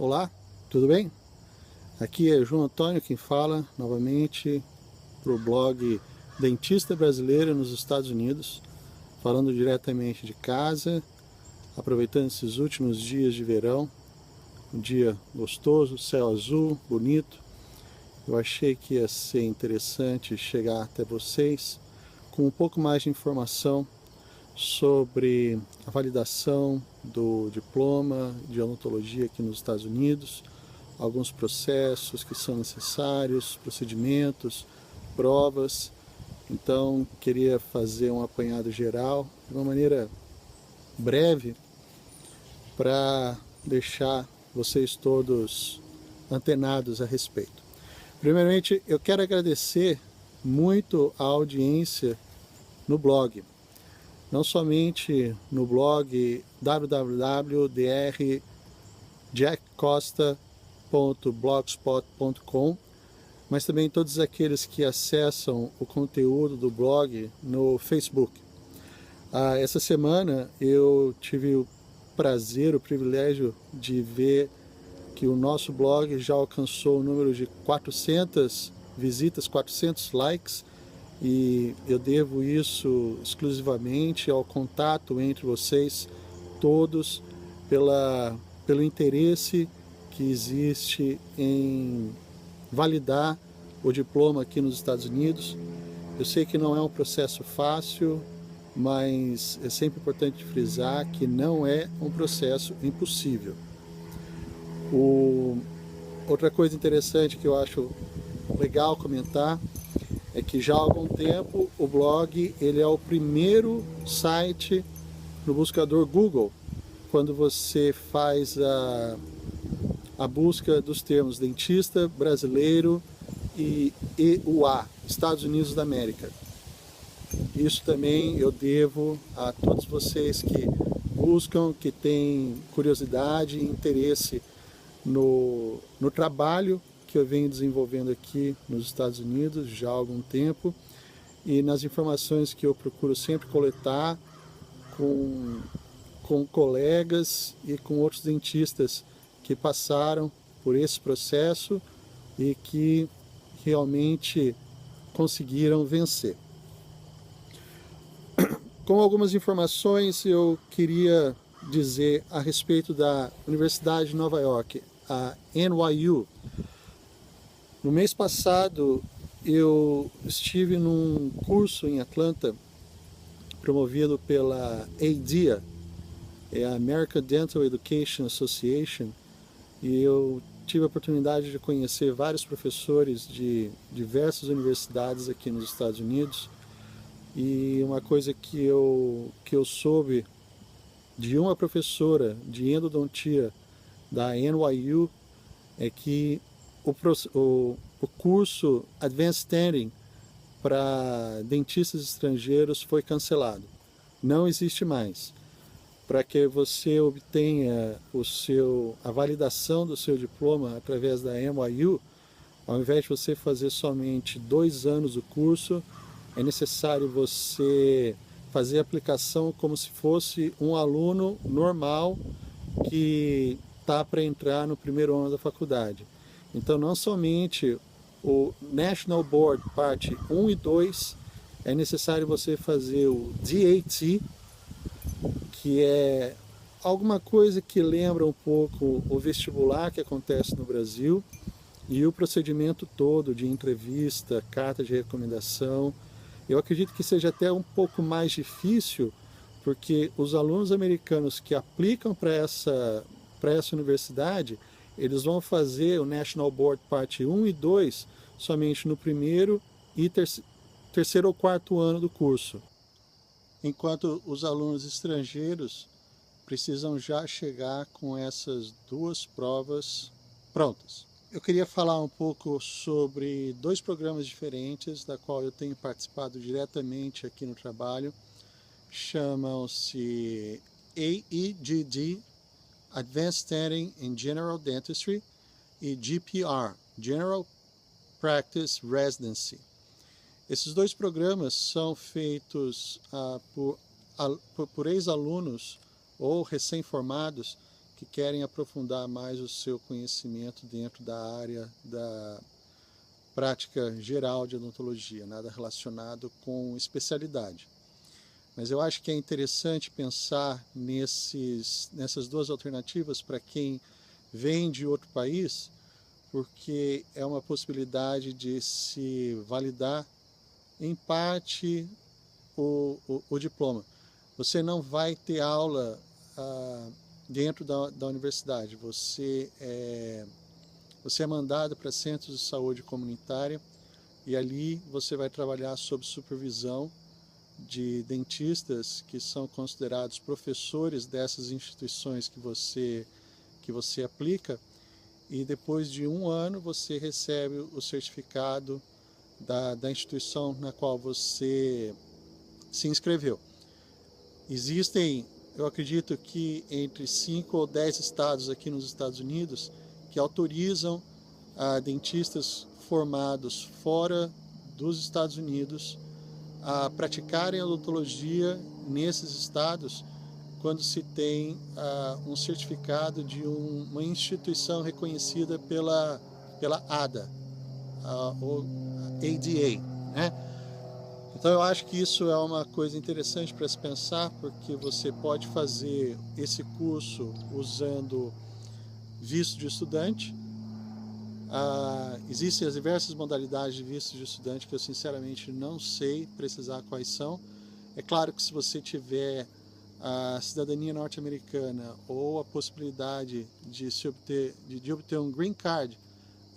Olá, tudo bem? Aqui é João Antônio quem fala novamente para o blog Dentista Brasileiro nos Estados Unidos, falando diretamente de casa, aproveitando esses últimos dias de verão, um dia gostoso, céu azul, bonito. Eu achei que ia ser interessante chegar até vocês com um pouco mais de informação sobre a validação do diploma de odontologia aqui nos Estados Unidos, alguns processos que são necessários, procedimentos, provas. Então, queria fazer um apanhado geral, de uma maneira breve, para deixar vocês todos antenados a respeito. Primeiramente, eu quero agradecer muito a audiência no blog. Não somente no blog www.jackcosta.blogspot.com, mas também todos aqueles que acessam o conteúdo do blog no Facebook. Essa semana eu tive o prazer, o privilégio de ver que o nosso blog já alcançou o número de 400 visitas, 400 likes, e eu devo isso exclusivamente ao contato entre vocês todos, pelo interesse que existe em validar o diploma aqui nos Estados Unidos. Eu sei que não é um processo fácil, mas é sempre importante frisar que não é um processo impossível. Outra coisa interessante que eu acho legal comentar é que já há algum tempo o blog ele é o primeiro site no buscador Google quando você faz a busca dos termos dentista brasileiro e EUA, Estados Unidos da América. Isso também eu devo a todos vocês que buscam, que têm curiosidade e interesse no trabalho que eu venho desenvolvendo aqui nos Estados Unidos já há algum tempo, e nas informações que eu procuro sempre coletar com colegas e com outros dentistas que passaram por esse processo e que realmente conseguiram vencer. Com algumas informações eu queria dizer a respeito da Universidade de Nova York, a NYU. No mês passado eu estive num curso em Atlanta promovido pela ADEA, é a American Dental Education Association, e eu tive a oportunidade de conhecer vários professores de diversas universidades aqui nos Estados Unidos. E uma coisa que eu soube de uma professora de endodontia da NYU é que o curso Advanced Standing para dentistas estrangeiros foi cancelado. Não existe mais. Para que você obtenha a validação do seu diploma através da NYU, ao invés de você fazer somente 2 anos o curso, é necessário você fazer a aplicação como se fosse um aluno normal que está para entrar no primeiro ano da faculdade. Então, não somente o National Board Parte 1 e 2, é necessário você fazer o DAT, que é alguma coisa que lembra um pouco o vestibular que acontece no Brasil, e o procedimento todo de entrevista, carta de recomendação. Eu acredito que seja até um pouco mais difícil, porque os alunos americanos que aplicam para essa universidade, eles vão fazer o National Board Parte 1 e 2 somente no primeiro e terceiro ou quarto ano do curso, enquanto os alunos estrangeiros precisam já chegar com essas 2 provas prontas. Eu queria falar um pouco sobre 2 programas diferentes, da qual eu tenho participado diretamente aqui no trabalho. Chamam-se AEGD, Advanced Standing in General Dentistry, e GPR, General Practice Residency. Esses 2 programas são feitos por ex-alunos ou recém-formados que querem aprofundar mais o seu conhecimento dentro da área da prática geral de odontologia, nada relacionado com especialidade. Mas eu acho que é interessante pensar nessas duas alternativas para quem vem de outro país, porque é uma possibilidade de se validar em parte o diploma. Você não vai ter aula dentro da universidade, você é mandado para centros de saúde comunitária e ali você vai trabalhar sob supervisão de dentistas que são considerados professores dessas instituições que você aplica, e depois de 1 ano você recebe o certificado da instituição na qual você se inscreveu. Existem, eu acredito que entre 5 ou 10 estados aqui nos Estados Unidos que autorizam dentistas formados fora dos Estados Unidos a praticarem a odontologia nesses estados quando se tem um certificado de uma instituição reconhecida pela ADA, ou ADA, né? Então eu acho que isso é uma coisa interessante para se pensar, porque você pode fazer esse curso usando visto de estudante. Existem as diversas modalidades de visto de estudante que eu sinceramente não sei precisar quais são. É claro que se você tiver a cidadania norte-americana ou a possibilidade de obter um green card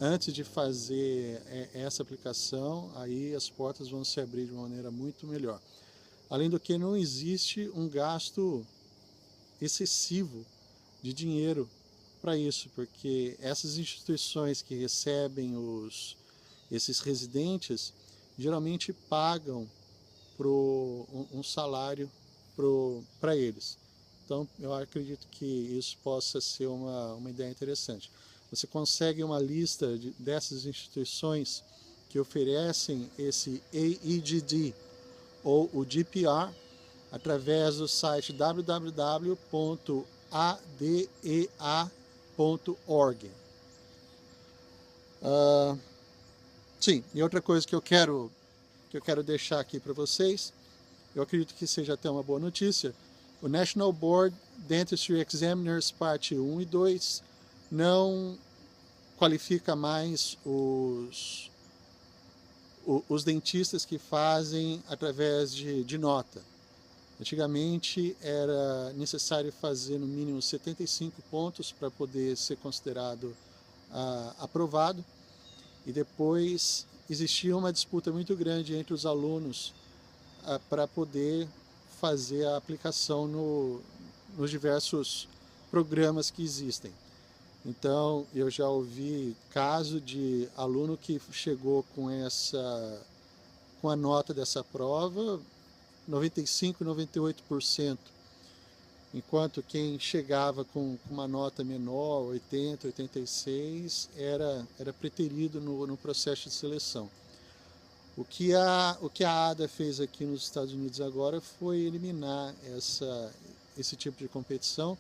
antes de fazer essa aplicação, aí as portas vão se abrir de uma maneira muito melhor. Além do que, não existe um gasto excessivo de dinheiro para isso, porque essas instituições que recebem esses residentes geralmente pagam um salário para eles. Então eu acredito que isso possa ser uma ideia interessante. Você consegue uma lista dessas instituições que oferecem esse AEDD ou o GPR através do site www.adea.org. Sim, e outra coisa que eu quero deixar aqui para vocês, eu acredito que seja até uma boa notícia, o National Board Dentistry Examiners Parte 1 e 2 não qualifica mais os dentistas que fazem através de nota. Antigamente era necessário fazer no mínimo 75 pontos para poder ser considerado aprovado, e depois existia uma disputa muito grande entre os alunos para poder fazer a aplicação nos diversos programas que existem. Então eu já ouvi caso de aluno que chegou com a nota dessa prova 95, 98%, enquanto quem chegava com uma nota menor, 80, 86, era preterido no processo de seleção. O que a ADA fez aqui nos Estados Unidos agora foi eliminar esse tipo de competição,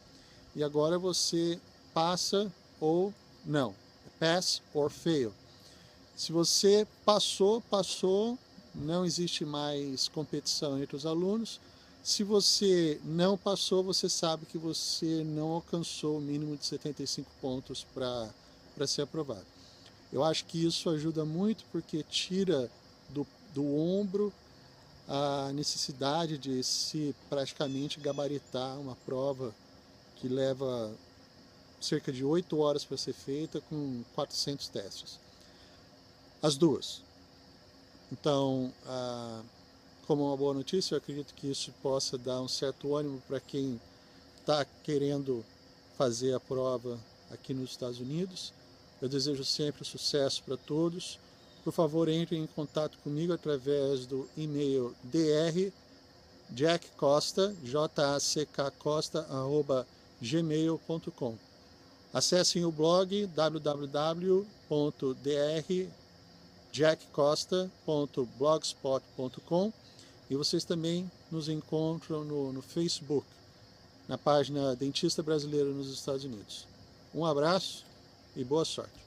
e agora você passa ou não, pass or fail. Se você passou, não existe mais competição entre os alunos. Se você não passou, você sabe que você não alcançou o mínimo de 75 pontos para ser aprovado. Eu acho que isso ajuda muito, porque tira do ombro a necessidade de se praticamente gabaritar uma prova que leva cerca de 8 horas para ser feita, com 400 testes. As duas. Então, como uma boa notícia, eu acredito que isso possa dar um certo ânimo para quem está querendo fazer a prova aqui nos Estados Unidos. Eu desejo sempre sucesso para todos. Por favor, entrem em contato comigo através do e-mail drjackcosta, jackcosta@gmail.com. Acessem o blog www.drjackcosta.blogspot.com, e vocês também nos encontram no Facebook. na página Dentista Brasileiro nos Estados Unidos. Um abraço e boa sorte!